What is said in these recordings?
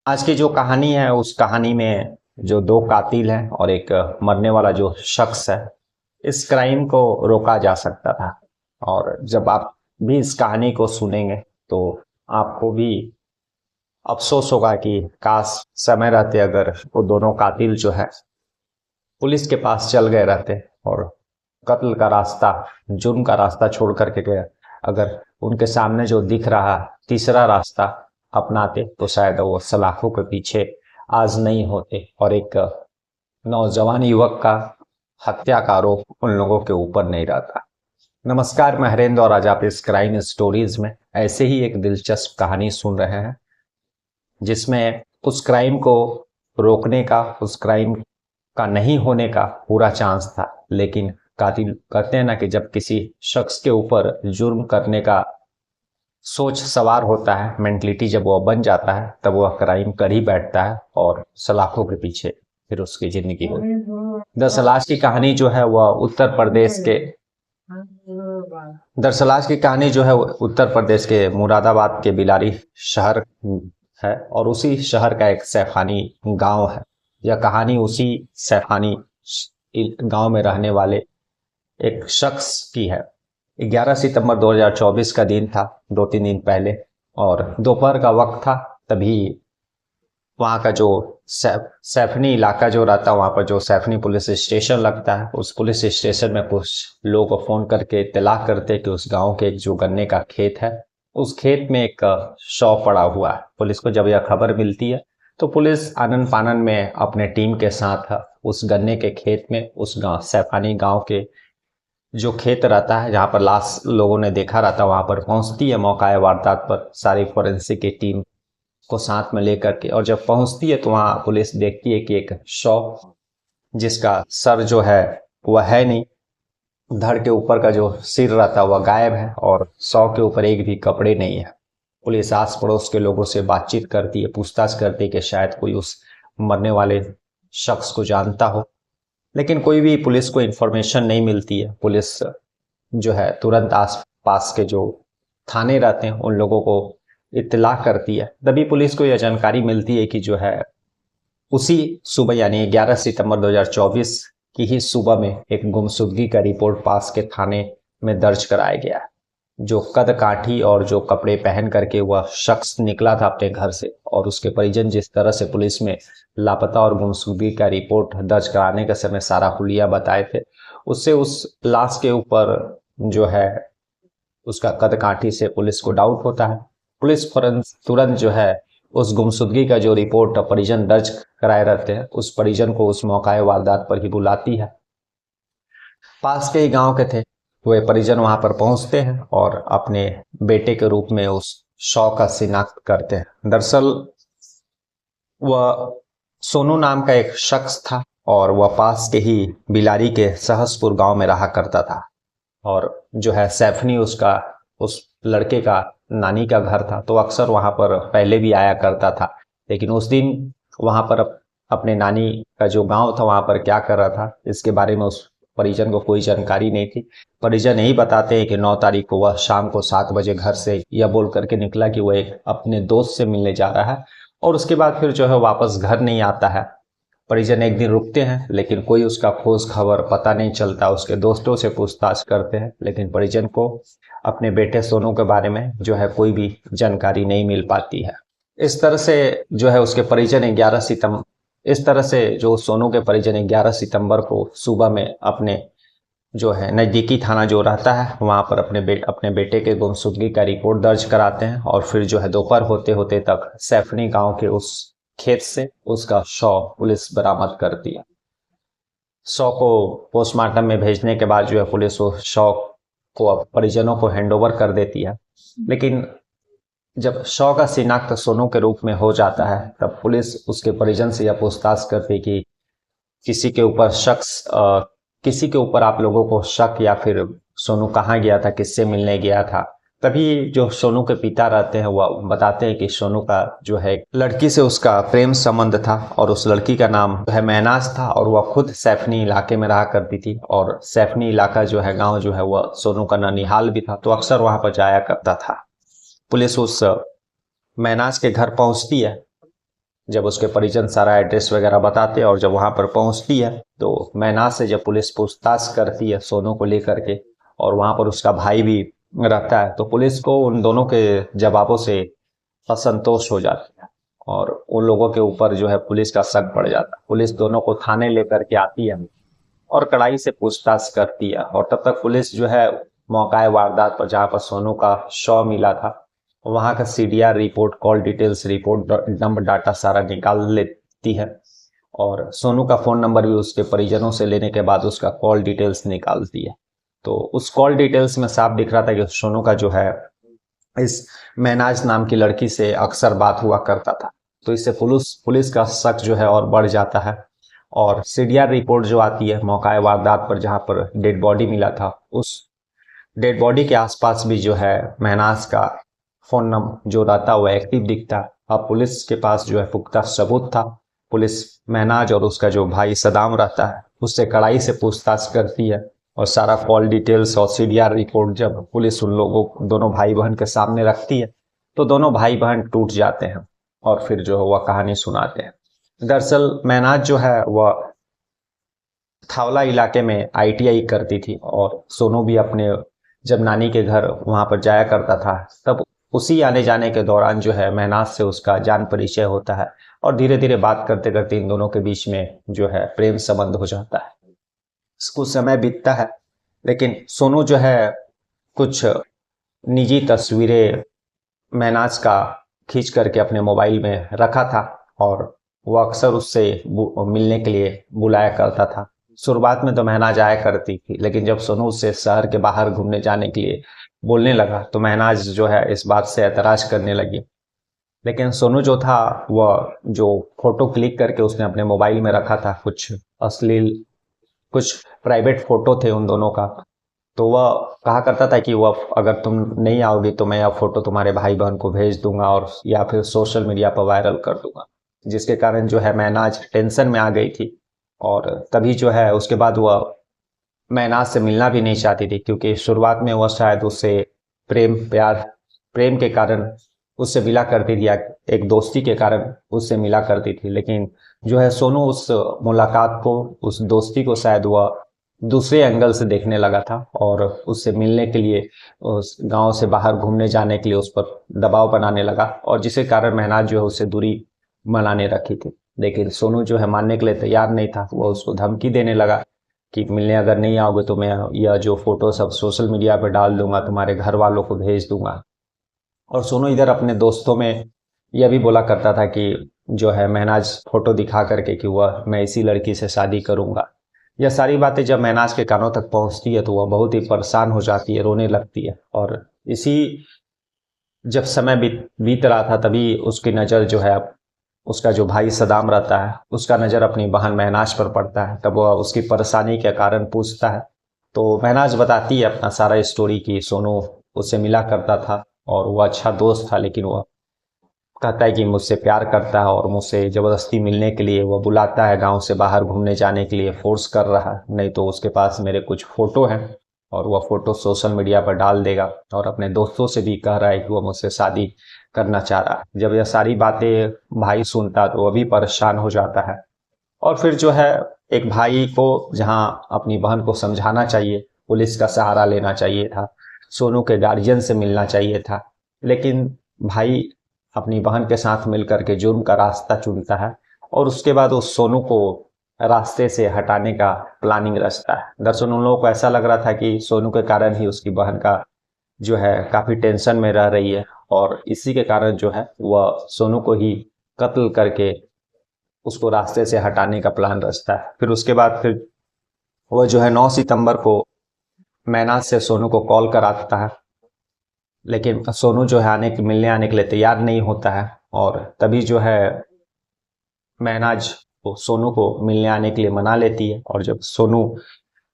आज की जो कहानी है उस कहानी में जो दो कातिल हैं और एक मरने वाला जो शख्स है, इस क्राइम को रोका जा सकता था। और जब आप भी इस कहानी को सुनेंगे तो आपको भी अफसोस होगा कि काश समय रहते अगर वो दोनों कातिल जो है पुलिस के पास चल गए रहते और कत्ल का रास्ता, जुर्म का रास्ता छोड़ करके गए, अगर उनके सामने जो दिख रहा तीसरा रास्ता अपनाते तो शायद वो सलाखों के पीछे आज नहीं होते और एक नौजवान युवक का हत्या का आरोप उन लोगों के ऊपर नहीं रहता। नमस्कार, मैं हरेंद्र और आज आप इस क्राइम स्टोरीज में ऐसे ही एक दिलचस्प कहानी सुन रहे हैं जिसमें उस क्राइम को रोकने का, उस क्राइम का नहीं होने का पूरा चांस था। लेकिन कातिल कहते हैं ना कि जब किसी शख्स के ऊपर जुर्म करने का सोच सवार होता है, मेंटलिटी जब वो बन जाता है तब वह क्राइम कर ही बैठता है और सलाखों के पीछे फिर उसकी जिंदगी होती है। दरअसल की कहानी जो है वह उत्तर प्रदेश के दरअसल की कहानी जो है उत्तर प्रदेश के मुरादाबाद के बिलारी शहर है और उसी शहर का एक सैफानी गांव है। यह कहानी उसी सैफानी गांव में रहने वाले एक शख्स की है। 11 सितंबर 2024 का दिन था, 2-3 दिन पहले, और दोपहर का वक्त था। तभी वहाँ का जो सैफनी इलाका जो रहता है, वहाँ पर जो सैफनी पुलिस स्टेशन लगता है, उस पुलिस स्टेशन में कुछ लोग को फ़ोन करके इत्तला करते कि उस गांव के एक जो गन्ने का खेत है, उस खेत में एक शव पड़ा हुआ है। पुलिस को जब यह खबर मिलती है तो पुलिस आनन फानन में अपने टीम के साथ उस गन्ने के खेत में, उस गांव सैफानी गांव के जो खेत रहता है जहाँ पर लाश लोगों ने देखा रहता, वहाँ पर पहुँचती है। मौका वारदात पर सारी फोरेंसिक की टीम को साथ में लेकर के, और जब पहुँचती है तो वहाँ पुलिस देखती है कि एक शव जिसका सर जो है वह है नहीं, धड़ के ऊपर का जो सिर रहता है वह गायब है और शव के ऊपर एक भी कपड़े नहीं है। पुलिस आस पड़ोस के लोगों से बातचीत करती है, पूछताछ करती है कि शायद कोई उस मरने वाले शख्स को जानता हो, लेकिन कोई भी पुलिस को इन्फॉर्मेशन नहीं मिलती है। पुलिस जो है तुरंत आस पास के जो थाने रहते हैं उन लोगों को इत्तला करती है। तभी पुलिस को यह जानकारी मिलती है कि जो है उसी सुबह यानी 11 सितंबर 2024 की ही सुबह में एक गुमशुदगी का रिपोर्ट पास के थाने में दर्ज कराया गया है। जो कद काठी और जो कपड़े पहन करके वह शख्स निकला था अपने घर से, और उसके परिजन जिस तरह से पुलिस में लापता और गुमशुदगी का रिपोर्ट दर्ज कराने के समय सारा हुलिया बताए थे, उससे उस लाश के ऊपर जो है उसका कद काठी से पुलिस को डाउट होता है। पुलिस तुरंत जो है उस गुमशुदगी का जो रिपोर्ट परिजन दर्ज कराए रहते हैं, उस परिजन को उस मौका वारदात पर ही बुलाती है। पास के ही गांव के थे वे परिजन, वहां पर पहुंचते हैं और अपने बेटे के रूप में उस शव का शिनाख्त करते हैं। दरअसल वह सोनू नाम का एक शख्स था और वह पास के ही बिलारी के सहसपुर गांव में रहा करता था, और जो है सैफनी उसका उस लड़के का नानी का घर था, तो अक्सर वहां पर पहले भी आया करता था। लेकिन उस दिन वहां पर अपने नानी का जो गांव था वहां पर क्या कर रहा था इसके बारे में उस परिजन को कोई जानकारी नहीं थी। परिजन यही बताते हैं कि 9 तारीख को वह शाम को 7 बजे घर से यह बोल करके निकला कि वह एक अपने दोस्त से मिलने जा रहा है, और उसके बाद फिर जो है वापस घर नहीं आता है। परिजन एक दिन रुकते हैं लेकिन कोई उसका खोज खबर पता नहीं चलता। उसके दोस्तों से पूछताछ करते हैं लेकिन परिजन को अपने बेटे सोनू के बारे में जो है कोई भी जानकारी नहीं मिल पाती है। इस तरह से जो है उसके परिजन 11 सितंबर इस तरह से जो सोनू के परिजन 11 सितंबर को सुबह में अपने जो है नज़दीकी थाना जो रहता है वहाँ पर अपने बेटे के गुमशुदगी का रिपोर्ट दर्ज कराते हैं, और फिर जो है दोपहर होते होते तक सैफनी गांव के उस खेत से उसका शव पुलिस बरामद करती है। शव को पोस्टमार्टम में भेजने के बाद जो है पुलिस उस शव को परिजनों को हैंडओवर कर देती है। लेकिन जब शव का शिनाख्त सोनू के रूप में हो जाता है तब पुलिस उसके परिजन से यह पूछताछ करती कि किसी के ऊपर किसी के ऊपर आप लोगों को शक, या फिर सोनू कहाँ गया था, किससे मिलने गया था। तभी जो सोनू के पिता रहते हैं वह बताते हैं कि सोनू का जो है लड़की से उसका प्रेम संबंध था, और उस लड़की का नाम जो है महनाज था, और वह खुद सैफनी इलाके में रहा करती थी, और सैफनी इलाका जो है गांव जो है वह सोनू का ननिहाल भी था, तो अक्सर वहां पर जाया करता था। पुलिस उस महनाज के घर पहुंचती है जब उसके परिजन सारा एड्रेस वगैरह बताते हैं और जब वहां पर पहुंचती है तो महनाज से जब पुलिस पूछताछ करती है सोनू को लेकर के, और वहां पर उसका भाई भी रहता है, तो पुलिस को उन दोनों के जवाबों से असंतोष हो जाती है और उन लोगों के ऊपर जो है पुलिस का शक बढ़ जाता है। पुलिस दोनों को थाने लेकर के आती है और कड़ाई से पूछताछ करती है, और तब तक पुलिस जो है मौका वारदात पर जहाँ पर सोनू का शव मिला था वहां का CDR report, call details report, number data सारा निकाल लेती है और सोनू का फोन नंबर भी उसके परिजनों से लेने के बाद उसका कॉल डिटेल्स निकालती है। तो उस कॉल डिटेल्स में साफ दिख रहा था कि सोनू का जो है इस महनाज नाम की लड़की से अक्सर बात हुआ करता था। तो इससे पुलिस का शक जो है और बढ़ जाता है और सीडीआर रिपोर्ट जो आती है मौका वारदात पर जहां पर डेड बॉडी मिला था, उस डेड बॉडी के आसपास भी जो है महनाज का फोन नंबर जो रहता है वो एक्टिव दिखता है। अब पुलिस के पास जो है पुख्ता सबूत था। पुलिस महनाज और उसका जो भाई सदाम रहता है उससे कड़ाई से पूछताछ करती है और सारा कॉल डिटेल्स और सीडीआर रिपोर्ट जब पुलिस उन लोगों दोनों भाई बहन के सामने रखती है तो दोनों भाई बहन टूट जाते हैं और फिर जो है वह कहानी सुनाते हैं। दरअसल महनाज जो है वह थावला इलाके में आईटीआई करती थी और सोनू भी अपने जब नानी के घर वहां पर जाया करता था तब उसी आने जाने के दौरान जो है महनाज से उसका जान परिचय होता है और धीरे धीरे बात करते करते इन दोनों के बीच में जो है प्रेम संबंध हो जाता है। कुछ समय बीतता है लेकिन सोनू जो है कुछ निजी तस्वीरें महनाज का खींच करके अपने मोबाइल में रखा था और वो अक्सर उससे मिलने के लिए बुलाया करता था। शुरुआत में तो महनाज आया करती थी लेकिन जब सोनू उससे शहर के बाहर घूमने जाने के लिए बोलने लगा तो महनाज जो है इस बात से ऐतराज करने लगी। लेकिन सोनू जो था वह जो फोटो क्लिक करके उसने अपने मोबाइल में रखा था, कुछ अश्लील कुछ प्राइवेट फोटो थे उन दोनों का, तो वह कहा करता था कि वह अगर तुम नहीं आओगी तो मैं यह फोटो तुम्हारे भाई बहन को भेज दूंगा और या फिर सोशल मीडिया पर वायरल कर दूंगा, जिसके कारण जो है महनाज टेंशन में आ गई थी और तभी जो है उसके बाद वह महनाज से मिलना भी नहीं चाहती थी क्योंकि शुरुआत में वह शायद उससे प्रेम के कारण उससे मिला करती थी या एक दोस्ती के कारण उससे मिला करती थी। लेकिन जो है सोनू उस मुलाकात को, उस दोस्ती को शायद वह दूसरे एंगल से देखने लगा था और उससे मिलने के लिए, उस गांव से बाहर घूमने जाने के लिए उस पर दबाव बनाने लगा और जिसके कारण महनाज जो है उससे दूरी बनाने रखी थी। लेकिन सोनू जो है मानने के लिए तैयार नहीं था। वह उसको धमकी देने लगा कि मिलने अगर नहीं आओगे तो मैं यह जो फोटो सब सोशल मीडिया पर डाल दूंगा, तुम्हारे घर वालों को भेज दूंगा। और सोनू इधर अपने दोस्तों में यह भी बोला करता था कि जो है महनाज फोटो दिखा करके कि वह मैं इसी लड़की से शादी करूंगा। यह सारी बातें जब महनाज के कानों तक पहुंचती है तो वह बहुत ही परेशान हो जाती है, रोने लगती है। और इसी जब समय बीत रहा था तभी उसकी नज़र जो है उसका जो भाई सदाम रहता है उसका नज़र अपनी बहन महनाज पर पड़ता है। तब वह उसकी परेशानी के कारण पूछता है तो महनाज बताती है अपना सारा स्टोरी कि सोनू उससे मिला करता था और वह अच्छा दोस्त था, लेकिन वह कहता है कि मुझसे प्यार करता है और मुझसे ज़बरदस्ती मिलने के लिए वह बुलाता है, गांव से बाहर घूमने जाने के लिए फोर्स कर रहा है, नहीं तो उसके पास मेरे कुछ फ़ोटो हैं और वह फ़ोटो सोशल मीडिया पर डाल देगा और अपने दोस्तों से भी कह रहा है कि वह मुझसे शादी करना चाह रहा है। जब यह सारी बातें भाई सुनता तो वह भी परेशान हो जाता है और फिर जो है एक भाई को जहां अपनी बहन को समझाना चाहिए, पुलिस का सहारा लेना चाहिए था, सोनू के गार्जियन से मिलना चाहिए था, लेकिन भाई अपनी बहन के साथ मिलकर के जुर्म का रास्ता चुनता है और उसके बाद उस सोनू को रास्ते से हटाने का प्लानिंग रचता है। दरअसल उन लोगों को ऐसा लग रहा था कि सोनू के कारण ही उसकी बहन का जो है काफी टेंशन में रह रही है और इसी के कारण जो है वह सोनू को ही कत्ल करके उसको रास्ते से हटाने का प्लान रचता है। फिर उसके बाद फिर वह जो है 9 सितंबर को महनाज से सोनू को कॉल कराता है, लेकिन सोनू जो है मिलने आने के लिए तैयार नहीं होता है और तभी जो है महनाज सोनू को मिलने आने के लिए मना लेती है। और जब सोनू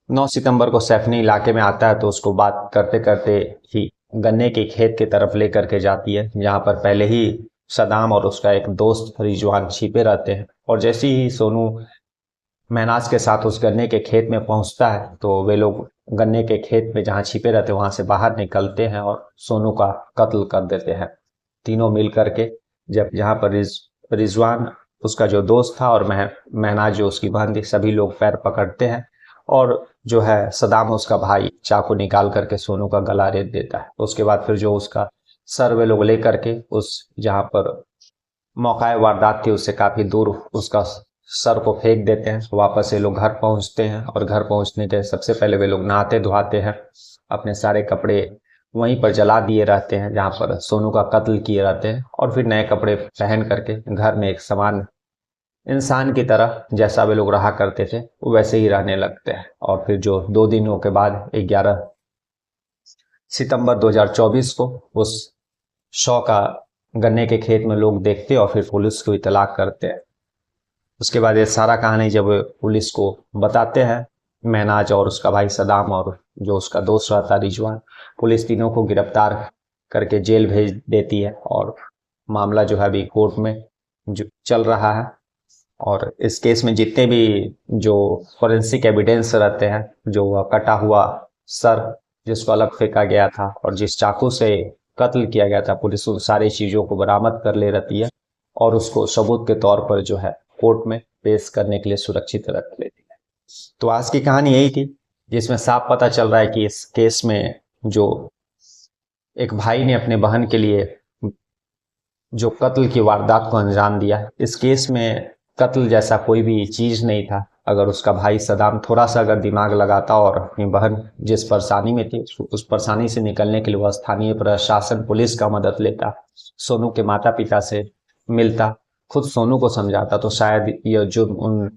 9 सितंबर को सैफनी इलाके में आता है तो उसको बात करते करते ही गन्ने के खेत की तरफ लेकर के जाती है, जहाँ पर पहले ही सदाम और उसका एक दोस्त रिजवान छिपे रहते हैं। और जैसे ही सोनू महनाज के साथ उस गन्ने के खेत में पहुंचता है तो वे लोग गन्ने के खेत में जहाँ छिपे रहते हैं वहां से बाहर निकलते हैं और सोनू का कत्ल कर देते हैं। तीनों मिल करके जब जहाँ पर रिजवान उसका जो दोस्त था और महनाज जो उसकी बहन थी, सभी लोग पैर पकड़ते हैं और जो है सदाम उसका भाई चाकू निकाल करके सोनू का गला रेत देता है। उसके बाद फिर जो उसका सर वे लोग लेकर के उस जहाँ पर मौका वारदात थी उससे काफी दूर उसका सर को फेंक देते हैं। वापस ये लोग घर पहुंचते हैं और घर पहुंचने के सबसे पहले वे लोग नहाते धोआते हैं, अपने सारे कपड़े वहीं पर जला दिए रहते हैं जहाँ पर सोनू का कत्ल किए रहते हैं, और फिर नए कपड़े पहन करके घर में एक समान इंसान की तरह जैसा वे लोग रहा करते थे वैसे ही रहने लगते हैं। और फिर जो 2 दिनों के बाद 11 सितंबर 2024 को उस शव का गन्ने के खेत में लोग देखते और फिर पुलिस को इतला करते हैं। उसके बाद ये सारा कहानी जब पुलिस को बताते हैं, महनाज और उसका भाई सदाम और जो उसका दोस्त रहता रिजवान, पुलिस तीनों को गिरफ्तार करके जेल भेज देती है और मामला जो है अभी कोर्ट में जो चल रहा है। और इस केस में जितने भी जो फॉरेंसिक एविडेंस रहते हैं, जो कटा हुआ सर जिसको अलग फेंका गया था और जिस चाकू से कत्ल किया गया था, पुलिस उन सारी चीज़ों को बरामद कर ले रहती है और उसको सबूत के तौर पर जो है कोर्ट में पेश करने के लिए सुरक्षित रख लेती है। तो आज की कहानी यही थी, जिसमें साफ पता चल रहा है कि इस केस में जो एक भाई ने अपने बहन के लिए जो कत्ल की वारदात को अंजाम दिया, इस केस में कत्ल जैसा कोई भी चीज नहीं था। अगर उसका भाई सदाम थोड़ा सा अगर दिमाग लगाता और अपनी बहन जिस परेशानी में थी उस परेशानी से निकलने के लिए वह स्थानीय प्रशासन पुलिस का मदद लेता, सोनू के माता पिता से मिलता, खुद सोनू को समझाता, तो शायद यह जुर्म उन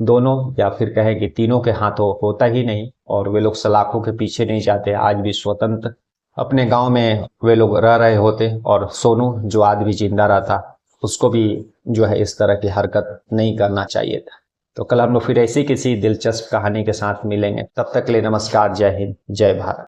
दोनों या फिर कहें कि तीनों के हाथों होता ही नहीं और वे लोग सलाखों के पीछे नहीं जाते, आज भी स्वतंत्र अपने गांव में वे लोग रह रहे होते और सोनू जो आज भी जिंदा रहता उसको भी जो है इस तरह की हरकत नहीं करना चाहिए था। तो कल हम लोग फिर ऐसी किसी दिलचस्प कहानी के साथ मिलेंगे, तब तक के लिए नमस्कार, जय हिंद, जय भारत।